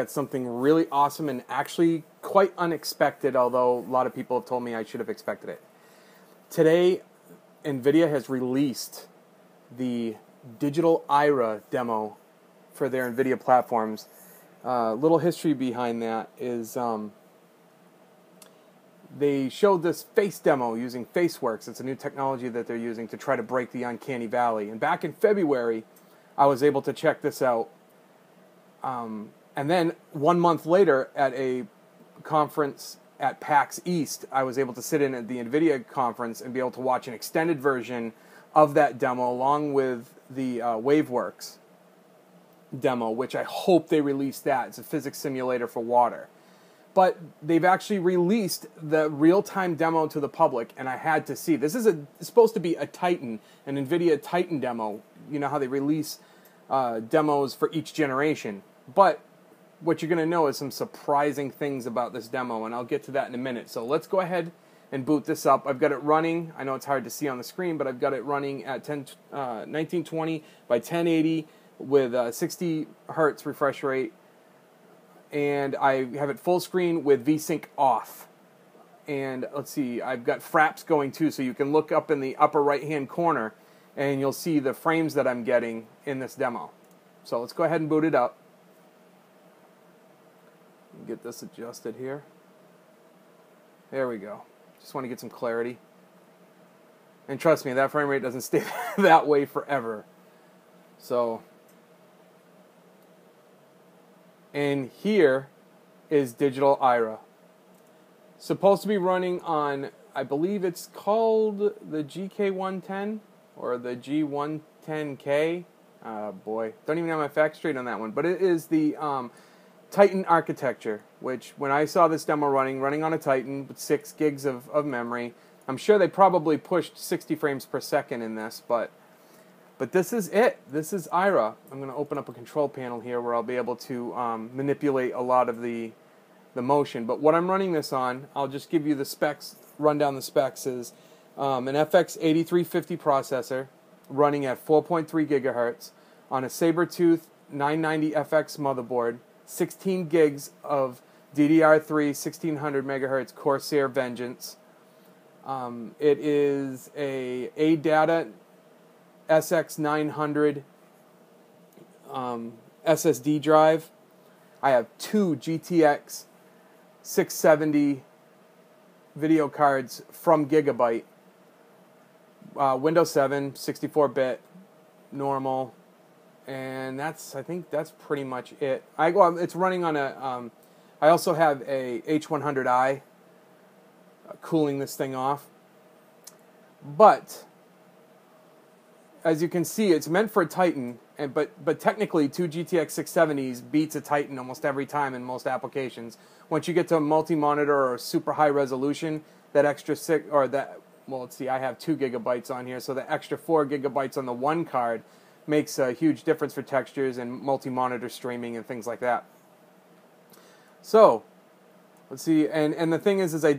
got something really awesome and actually quite unexpected, although a lot of people have told me I should have expected it. Today, Nvidia has released the digital IRA demo for their Nvidia platforms. Little history behind that is they showed this face demo using FaceWorks. It's a new technology that they're using to try to break the uncanny valley. And back in February, I was able to check this out. And then 1 month later at a conference at PAX East, I was able to sit in at the Nvidia conference and be able to watch an extended version of that demo along with the WaveWorks demo, which I hope they release that. It's a physics simulator for water. But they've actually released the real-time demo to the public, and I had to see. This is supposed to be a Titan, an Nvidia Titan demo. You know how they release demos for each generation. But what you're going to know is some surprising things about this demo, and I'll get to that in a minute. So let's go ahead and boot this up. I've got it running. I know it's hard to see on the screen, but I've got it running at 1920 by 1080 with 60 hertz refresh rate. And I have it full screen with VSync off. And let's see, I've got fraps going too, so you can look up in the upper right-hand corner and you'll see the frames that I'm getting in this demo. So let's go ahead and boot it up. Get this adjusted here. There we go. Just want to get some clarity. And trust me, that frame rate doesn't stay that way forever. So, and here is digital IRA. Supposed to be running on, I believe it's called the GK110 or the G110K. Boy, don't even have my facts straight on that one. But it is the Titan architecture, which when I saw this demo running on a Titan with 6 gigs of memory, I'm sure they probably pushed 60 frames per second in this, but this is it. This is IRA. I'm going to open up a control panel here where I'll be able to manipulate a lot of the motion. But what I'm running this on, I'll just give you the specs, run down the specs, is an FX8350 processor running at 4.3 gigahertz on a Sabertooth 990FX motherboard, 16 gigs of DDR3 1600 megahertz Corsair Vengeance. It is a ADATA SX900 SSD drive. I have 2 GTX 670 video cards from Gigabyte. Windows 7, 64-bit, normal. And I think that's pretty much it. It's running on a, I also have a H100i cooling this thing off. But, as you can see, it's meant for a Titan, but technically 2 GTX 670s beats a Titan almost every time in most applications. Once you get to a multi-monitor or super high resolution, that extra let's see, I have 2 gigabytes on here, so the extra 4 gigabytes on the one card makes a huge difference for textures and multi-monitor streaming and things like that. So, let's see, and the thing is I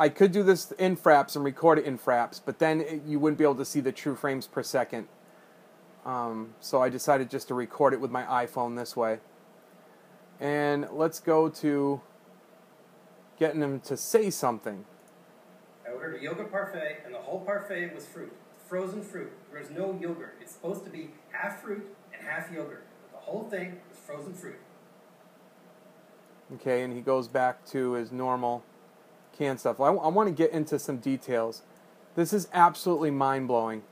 could do this in fraps and record it in fraps, but then you wouldn't be able to see the true frames per second. So I decided just to record it with my iPhone this way. And let's go to getting him to say something. I ordered a yogurt parfait, and the whole parfait was fruit. Frozen fruit. There was no yogurt. It's supposed to be half fruit and half yogurt. But the whole thing was frozen fruit. Okay, and he goes back to his normal canned stuff. I want to get into some details. This is absolutely mind-blowing.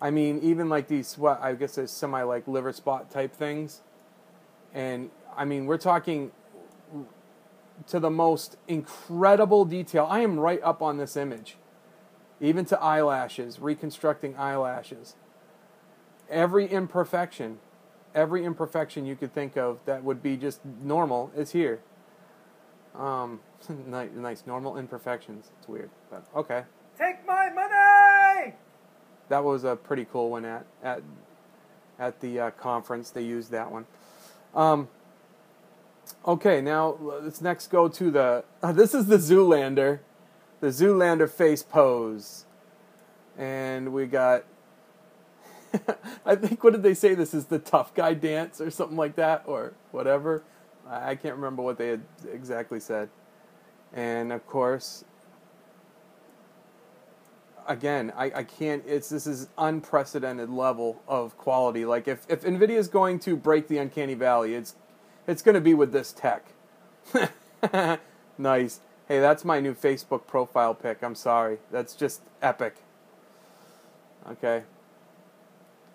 I mean, even like these, I guess they're semi-like liver spot type things. And, I mean, we're talking to the most incredible detail. I am right up on this image. Even to eyelashes, reconstructing eyelashes. Every imperfection you could think of that would be just normal is here. Nice, normal imperfections. It's weird, but okay. Take my money! That was a pretty cool one at the conference. They used that one. Okay, now let's next go to the... this is the Zoolander. The Zoolander face pose. And we got... I think, what did they say? This is the tough guy dance or something like that, or whatever. I can't remember what they had exactly said. And of course, again, I can't, this is unprecedented level of quality. Like if Nvidia is going to break the uncanny valley, it's going to be with this tech. Nice. Hey, that's my new Facebook profile pic. I'm sorry. That's just epic. Okay.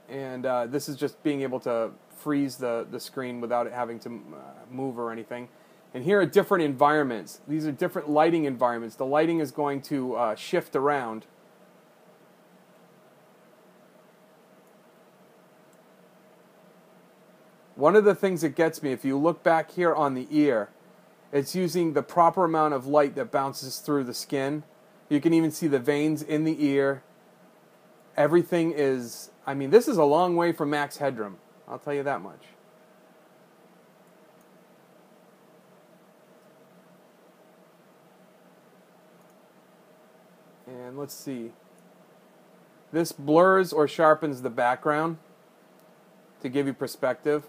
And this is just being able to freeze the screen without it having to move or anything. And here are different environments. These are different lighting environments. The lighting is going to shift around. One of the things that gets me, if you look back here on the ear, it's using the proper amount of light that bounces through the skin. You can even see the veins in the ear. Everything is, I mean, this is a long way from max headroom. I'll tell you that much. And let's see. This blurs or sharpens the background to give you perspective.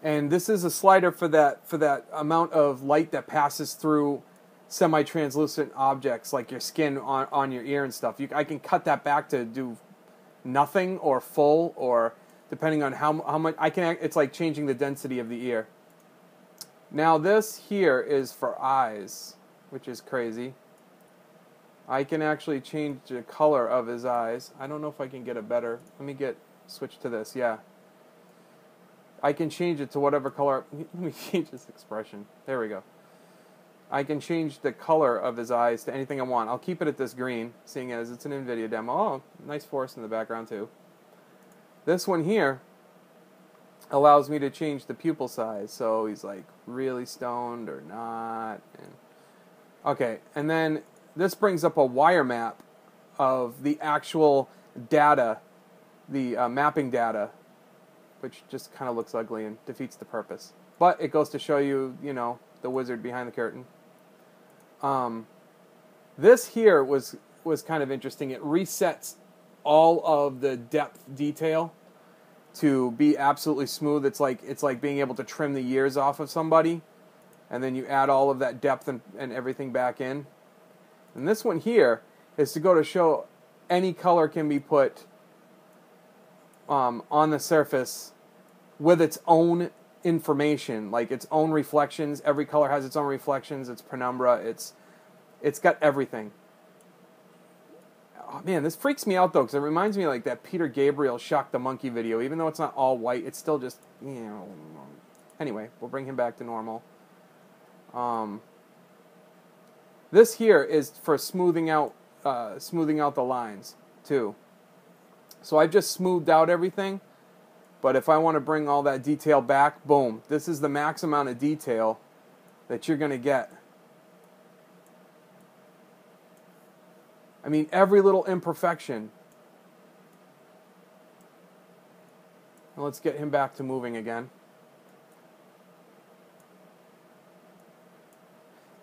And this is a slider for that amount of light that passes through semi-translucent objects like your skin on your ear and stuff. I can cut that back to do nothing or full, or depending on how much I can. It's like changing the density of the ear. Now this here is for eyes, which is crazy. I can actually change the color of his eyes. I don't know if I can get a better. Let me switch to this. Yeah. I can change it to whatever color. Let me change this expression. There we go. I can change the color of his eyes to anything I want. I'll keep it at this green, seeing as it's an Nvidia demo. Oh, nice forest in the background too. This one here allows me to change the pupil size. So he's like really stoned or not. Okay, and then this brings up a wire map of the actual data, the mapping data, which just kind of looks ugly and defeats the purpose. But it goes to show you, you know, the wizard behind the curtain. This here was kind of interesting. It resets all of the depth detail to be absolutely smooth. It's like being able to trim the years off of somebody, and then you add all of that depth and everything back in. And this one here is to go to show any color can be put on the surface with its own information, like its own reflections. Every color has its own reflections, its penumbra, it's got everything. Oh man, this freaks me out though, because it reminds me of like that Peter Gabriel Shock the Monkey video. Even though it's not all white, it's still just, you know. Anyway, we'll bring him back to normal. This here is for smoothing out the lines too. So I've just smoothed out everything, but if I want to bring all that detail back, boom, this is the max amount of detail that you're going to get. I mean, every little imperfection. Now let's get him back to moving again.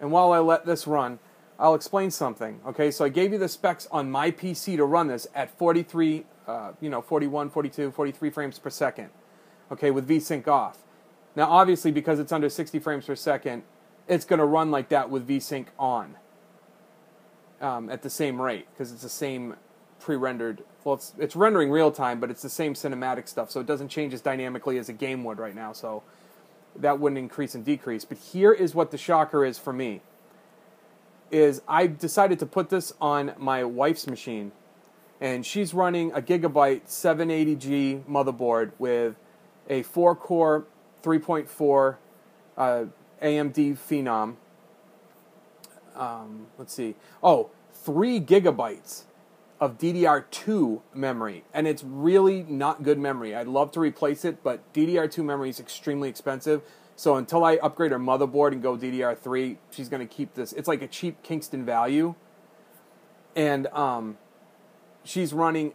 And while I let this run, I'll explain something. Okay, so I gave you the specs on my PC to run this at 41, 42, 43 frames per second. Okay, with VSync off. Now, obviously, because it's under 60 frames per second, it's going to run like that with VSync on at the same rate, because it's the same pre-rendered. Well, it's rendering real time, but it's the same cinematic stuff, so it doesn't change as dynamically as a game would right now. So that wouldn't increase and decrease. But here is what the shocker is for me. Is I decided to put this on my wife's machine, and she's running a gigabyte 780G motherboard with a 4-core 3.4 AMD Phenom. Let's see. Oh, 3 gigabytes of DDR2 memory, and it's really not good memory. I'd love to replace it, but DDR2 memory is extremely expensive. So until I upgrade her motherboard and go DDR3, she's going to keep this. It's like a cheap Kingston value. And she's running,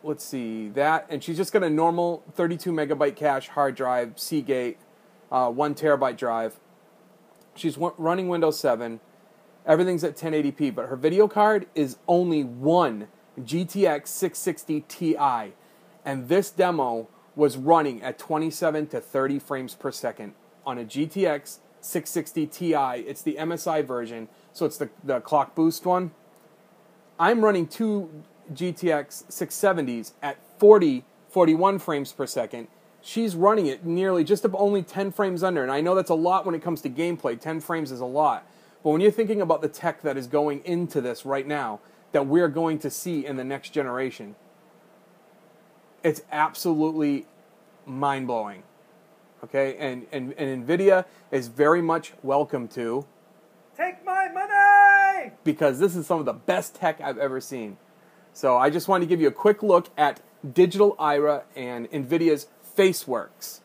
let's see, that. And she's just got a normal 32 megabyte cache hard drive, Seagate, 1 terabyte drive. She's running Windows 7. Everything's at 1080p. But her video card is only one GTX 660 Ti. And this demo was running at 27 to 30 frames per second on a GTX 660 Ti. It's the MSI version, so it's the clock boost one. I'm running two GTX 670s at 41 frames per second. She's running it nearly just only 10 frames under, and I know that's a lot when it comes to gameplay. 10 frames is a lot. But when you're thinking about the tech that is going into this right now, that we're going to see in the next generation, it's absolutely mind-blowing. Okay, and Nvidia is very much welcome to. Take my money! Because this is some of the best tech I've ever seen. So I just wanted to give you a quick look at Digital IRA and Nvidia's FaceWorks.